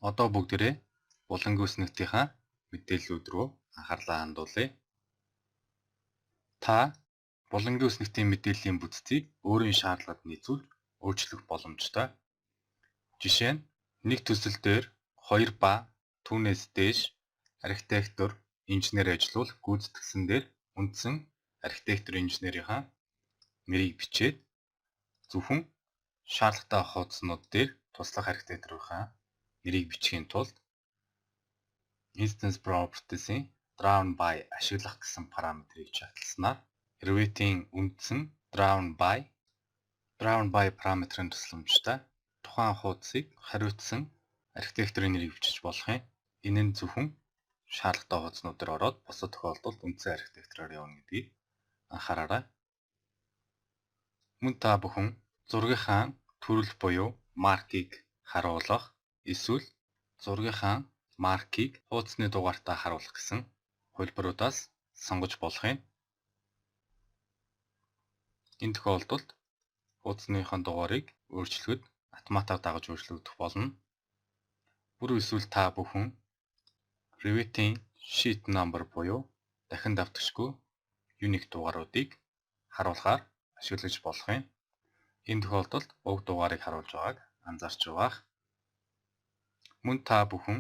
Одоо бүгдээрээ булангийн үснэгтийнхаа мэдээллүүд рүү анхаарлаа хандуулъя. Та булангийн үснэгтийн мэдээллийн бүтцийг өөрийн шаардлагад нийцүүлж өөрчлөх боломжтой. Жишээ нь нэг төсөл дээр 2 ба түүнээс дээш архитектор, инженер ажиллавал гүйцэтгсэн дээр үндсэн архитектор, инженерийнхаа нэрийг бичээд зөвхөн шаардлагатай хуудаснууд дээр туслах архитекторынхаа нэрийг бичихийн тулд instance properties-ийн drawn by ашиглах гэсэн параметрийг шатласнаар Revit-ийн үндсэн drawn by параметрын тусламжтай тухайн хуудсыг хариуцсан архитекторын нэрийг бичиж болох юм. Энэ нь зөвхөн шаардлагатай хуудаснууд дээр ороод бусад тохиолдолд үндсэн архитектороор явна гэдгийг анхаараарай. Мөн та бүхэн зургийнхаа төрөл буюу маркийг харуулах эсвэл зургийнхаа маркийг хуудасны дугаартай харуулах гэсэн хөлбөрүүдээс сонгож болох юм. Энэ тохиолдолд хуудасныхаа дугаарыг өөрчлөхөд автоматар дагаж өөрчлөгдөх болно. Бүр эсвэл та бүхэн Revit-ийн sheet number буюу дахин давтагчгүй unique дугааруудыг харуулахаар ашиглаж болох юм. Энэ тохиолдолд уг дугаарыг харуулж байгааг анзаарч байгаа. Мөн та бүхэн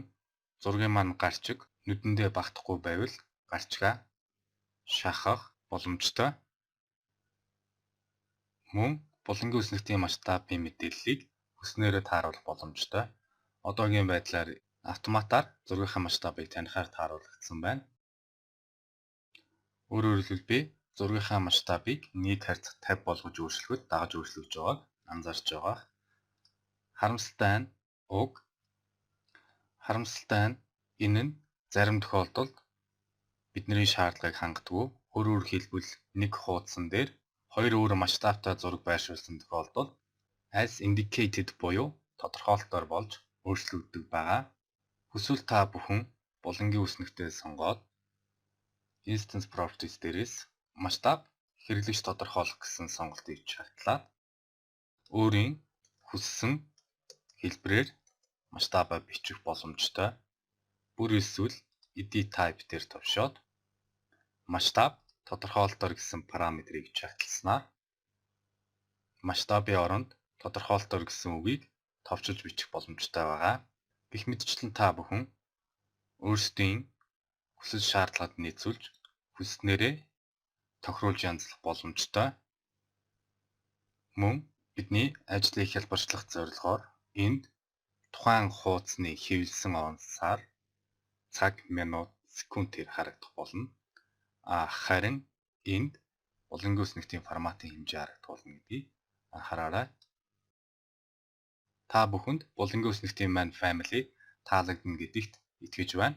зургийн маань гарчиг нүдэндээ багтахгүй байвал гарчгаа шахах боломжтой. Мөн булангийн үснэгтийн масштабын мэдээллийг хүснээрээ тааруулах боломжтой. Одоогийн байдлаар автоматар зургийнхаа масштабыг танихаар тааруулагдсан байна. Өөрөөр хэлбэл би зургийнхаа масштабыг 1:50 болгож өөрчлөхөд дагаж өөрчлөгдөж байгааг анзаарч байгаа. Харамсалтай нь энэ нь зарим тохиолдолд бидний шаардлагыг хангадгүй. Өөрөөр хэлбэл нэг хуудсан дээр хоёр өөр масштабтай зураг байршуулсан тохиолдолд as indicated буюу тодорхойлолтоор болж өөрчлөгддөг байгаа. Хүсвэл та бүхэн булангийн үснэгтээ сонгоод instance properties дээрээс масштаб хэрэглэгч тодорхойлох гэсэн сонголтыг шатлаад өөрийн хүссэн хэлбэрээр масштабаа бичих боломжтой. Бүр эсвэл edit type дээр товшоод масштаб тодорхойлолтоор гэсэн параметрийг шатласнаар масштабын оронд тодорхойлолтоор гэсэн үгийг товчилж бичих боломжтой байгаа. Гэх мэтчлэн та бүхэн өөрсдийн хүсэл шаардлагад нийцүүлж хүснээрээ тохируулж янзлах боломжтой. Мөн бидний ажлыг хялбарчлах зорилгоор энд тухайн хуудасны хэвлэсэн онцаар цаг, минут, секундээр харагдах болно. Харин энд булангийн үснэгтийн форматын хэмжээ харагдах болно гэдгийг анхаараарай. Та бүхэнд булангийн үснэгтийн маань family таалагдана гэдэгт итгэж байна.